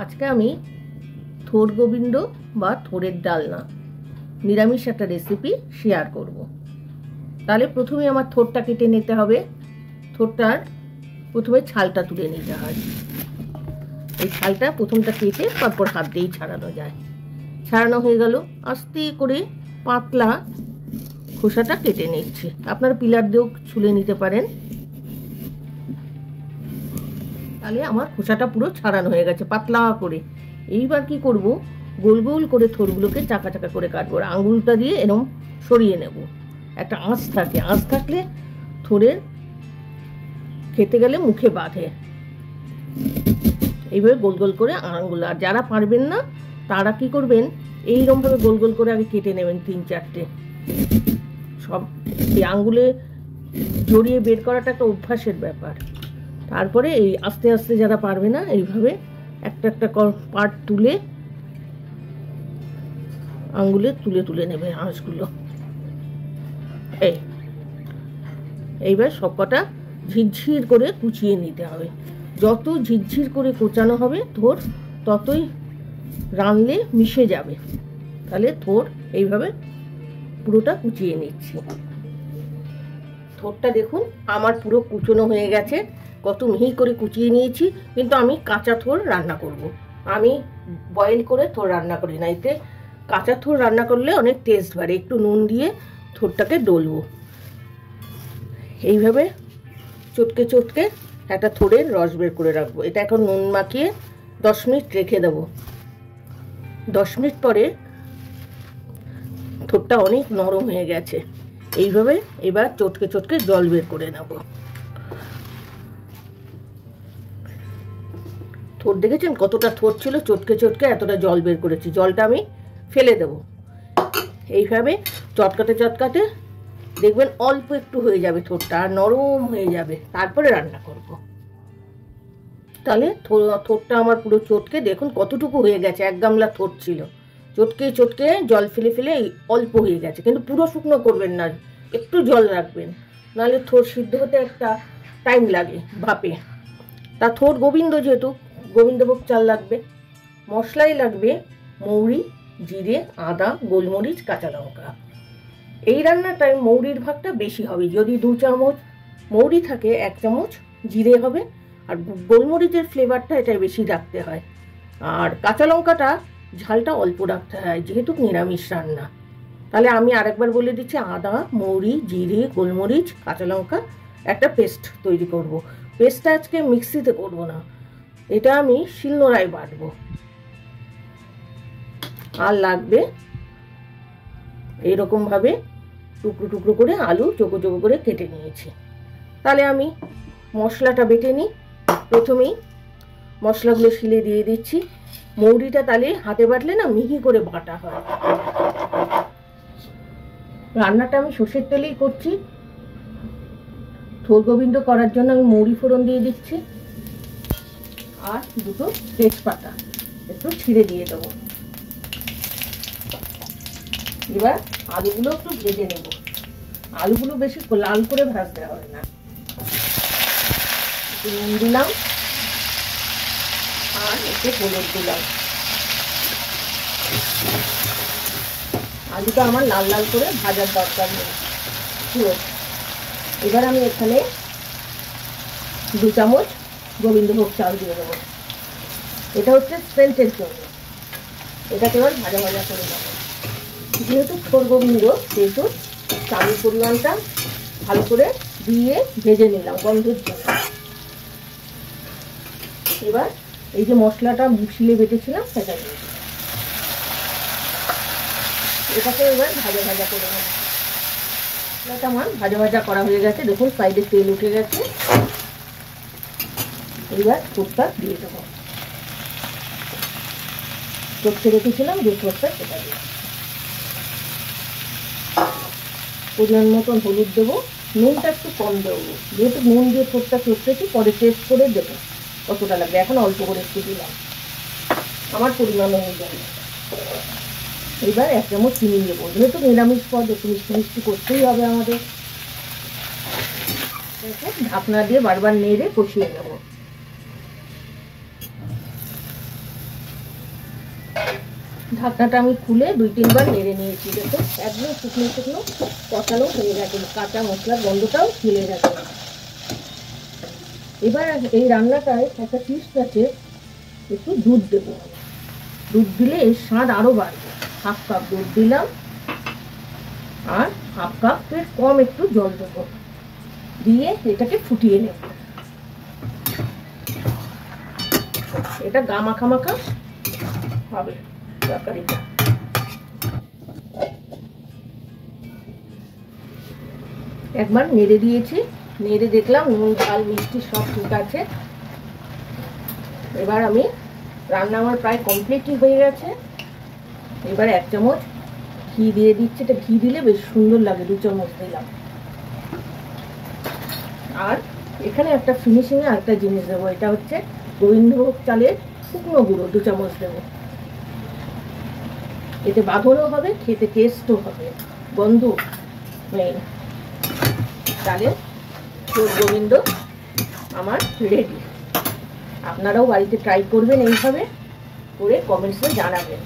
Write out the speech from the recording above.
আজকে আমি থোর গোবিন্দ বা থোরের ডালনা নিরামিষ একটা রেসিপি শেয়ার করব। তাহলে প্রথমে আমার থোরটা কেটে নিতে হবে। থোরটার প্রথমে ছালটা তুলে নিতে হয়। এই ছালটা প্রথমটা কেটে তারপর হাত দিয়েই ছাড়ানো যায়। ছাড়ানো হয়ে গেল, আস্তে করে পাতলা খোসাটা কেটে নিচ্ছি। আপনারা পিলার দিয়েও ছুলে নিতে পারেন। তাহলে আমার খোসাটা পুরো ছাড়ানো হয়ে গেছে পাতলা করে। এইবার কি করব, গোল গোল করে থোরগুলোকে চাকা চাকা করে কাটবো। আঙুলটা দিয়ে এরকম সরিয়ে নেব। একটা আঁচ থাকে, আঁচ থাকলে থোরের খেতে গেলে মুখে বাঁধে। এইভাবে গোল গোল করে আঙুল, আর যারা পারবেন না তারা কি করবেন, এইরকমভাবে গোল গোল করে আগে কেটে নেবেন 3-4টে। সব এই আঙুলে জড়িয়ে বের করাটা একটা অভ্যাসের ব্যাপার। তারপরে এই আস্তে আস্তে যারা পারবে না এইভাবে একটা একটা পার্ট তুলে আঙ্গুলে তুলে তুলে নেবে আঁশগুলো। এইবার সবকটা ঝিরঝির করে কুচিয়ে নিতে হবে। যত ঝিরঝির করে কোচানো হবে থোর, ততই রানলে মিশে যাবে। তাহলে থোর এইভাবে পুরোটা কুচিয়ে নিচ্ছি। থোরটা দেখুন আমার পুরো কুচনো হয়ে গেছে, কত মিহি করে কুচিয়ে নিয়েছি। কিন্তু আমি কাঁচা থোর রান্না করব। আমি বয়েল করে থোর রান্না করি না। এতে কাঁচা থোর রান্না করলে অনেক টেস্ট বাড়ে। একটু নুন দিয়ে থোরটাকে ডলবো। এইভাবে চটকে চটকে একটা থোরের রস বের করে রাখবো। এটা এখন নুন মাখিয়ে 10 মিনিট রেখে দেবো। 10 মিনিট পরে থোরটা অনেক নরম হয়ে গেছে। এইভাবে এবার চটকে চটকে জল বের করে নেব। থোর দেখেছেন কতটা থোর ছিল, চটকে চটকে এতটা জল বের করেছি। জলটা আমি ফেলে দেব। এইভাবে চটকাতে চটকাতে দেখবেন অল্প একটু হয়ে যাবে থোরটা, আর নরম হয়ে যাবে। তারপরে রান্না করব। তাহলে থোরটা আমার পুরো চটকে দেখুন কতটুকু হয়ে গেছে। 1 গামলা থোর ছিল, চটকে চটকে জল ফেলে ফেলে অল্প হয়ে গেছে। কিন্তু পুরো শুকনো করবেন না, একটু জল রাখবেন, নাহলে থোর সিদ্ধ হতে একটা টাইম লাগে ভাপে। তা থোর গোবিন্দ, যেহেতু গোবিন্দভোগ চাল লাগবে। মশলাই লাগবে মৌরি, জিরে, আদা, গোলমরিচ, কাঁচা লঙ্কা। এই রান্নাটায় মৌরির ভাগটা বেশি হবে। যদি 2 চামচ মৌরি থাকে 1 চামচ জিরে হবে। আর গোলমরিচের ফ্লেভারটা এটাই বেশি রাখতে হয়। আর কাঁচা লঙ্কাটা ঝালটা অল্প রাখতে হয়, যেহেতু নিরামিষ রান্না। তাহলে আমি আরেকবার বলে দিচ্ছি, আদা, মৌরি, জিরে, গোলমরিচ, কাঁচা লঙ্কা একটা পেস্ট তৈরি করব। পেস্টটা আজকে মিক্সিতে করব না, এটা আমি শিলনোড়ায় বাটবো। আর লাগবে এইরকম ভাবে টুকরো টুকরো করে আলু চোখো চোখো করে কেটে নিয়েছি। তাহলে আমি মশলাটা বেটে নিই। প্রথমেই মশলাগুলো শিলে দিয়ে দিচ্ছি। মৌরিটা তাহলে হাতে বাটলে না মিহি করে বাটা হয়। রান্নাটা আমি সর্ষের তেলেই করছি। থোর গোবিন্দ করার জন্য আমি মৌরি ফোড়ন দিয়ে দিচ্ছি, আর 2টো তেজপাতা একটু ছিঁড়ে দিয়ে দেবো। এবার আলুগুলো একটু ভেজে নেব। আলুগুলো বেশি লাল করে ভাজতে হবে না। একটু নুন দিলাম আর একটু হলুদ দিলাম। আলুটা আমার লাল লাল করে ভাজার দরকার নেই। এবার আমি এখানে 2 চামচ গোবিন্দভোগ চাল দিয়ে দেবো। এটা হচ্ছে স্ট্রেংথের জন্য। এটাকে এবার ভাজা ভাজা করে দেবো। যেহেতু থোর গোবিন্দ, সেহেতু চালের পরিমাণটা ভালো করে দিয়ে ভেজে নিলাম গন্ধের জন্য। এবার এই যে মশলাটা শিলে বেটেছিলাম সেটা দিয়ে এটাকে এবার ভাজা ভাজা করে নেব। মশলাটা আমার ভাজা ভাজা করা হয়ে গেছে। দেখুন সাইডে তেল উঠে গেছে। এবার থোরটা দিয়ে দেবো। চটকে রেখেছিলাম যে থোরটা, সেটা দিয়ে পরিমাণ মতন হলুদ দেবো। নুনটা একটু কম দেবো, যেহেতু নুন দিয়ে থোরটা চটকেছি, পরে টেস্ট করে দেবো কতটা লাগবে। এখন অল্প করে একটু দিলাম, আমার পরিমাণ অনুযায়ী। এবার 1 চামচ চিনি দেবো। যেহেতু নিরামিষ পদ, একটু মিষ্টি মিষ্টি করতেই হবে আমাদের। ঢাকনা দিয়ে বারবার নেড়ে কষিয়ে নেব। ঢাকনাটা আমি খুলে 2-3 বার নেড়ে নিয়েছি। দেখো একদম শুকনো শুকনো কষানো হয়ে গেছে, কাঁচা মশলার গন্ধটাও চলে গেছে। এবার এই রান্নাটায় একটা টিপস আছে, একটু দুধ দেবো। দুধ দিলে এর স্বাদ আরও বাড়বে। 1/2 কাপ দুধ দিলাম আর 1/2 কাপের কম একটু জল দেবো, দিয়ে এটাকে ফুটিয়ে নেব। এটা গা মাখা মাখা হবে তরকারিটা। একবার নেড়ে দিয়েছি, নেড়ে দেখলাম নুন ঝাল মিষ্টি সব ঠিক আছে। এবার আমি রান্না আমার প্রায় কমপ্লিটই হয়ে গেছে। এবার 1 চামচ ঘি দিয়ে দিচ্ছি। এটা ঘি দিলে বেশ সুন্দর লাগে, 2 চামচ দিলাম। আর এখানে একটা ফিনিশিংয়ে আরেকটা জিনিস দেবো, এটা হচ্ছে গোবিন্দভোগ চালের শুকনো গুঁড়ো 2 চামচ দেবো। এতে বাঁধনও হবে, খেতে টেস্টও হবে, গন্ধ নেই। চালের গোবিন্দ আমার রেডি। আপনারাও বাড়িতে ট্রাই করবেন, এইভাবে করে কমেন্টসে জানাবেন।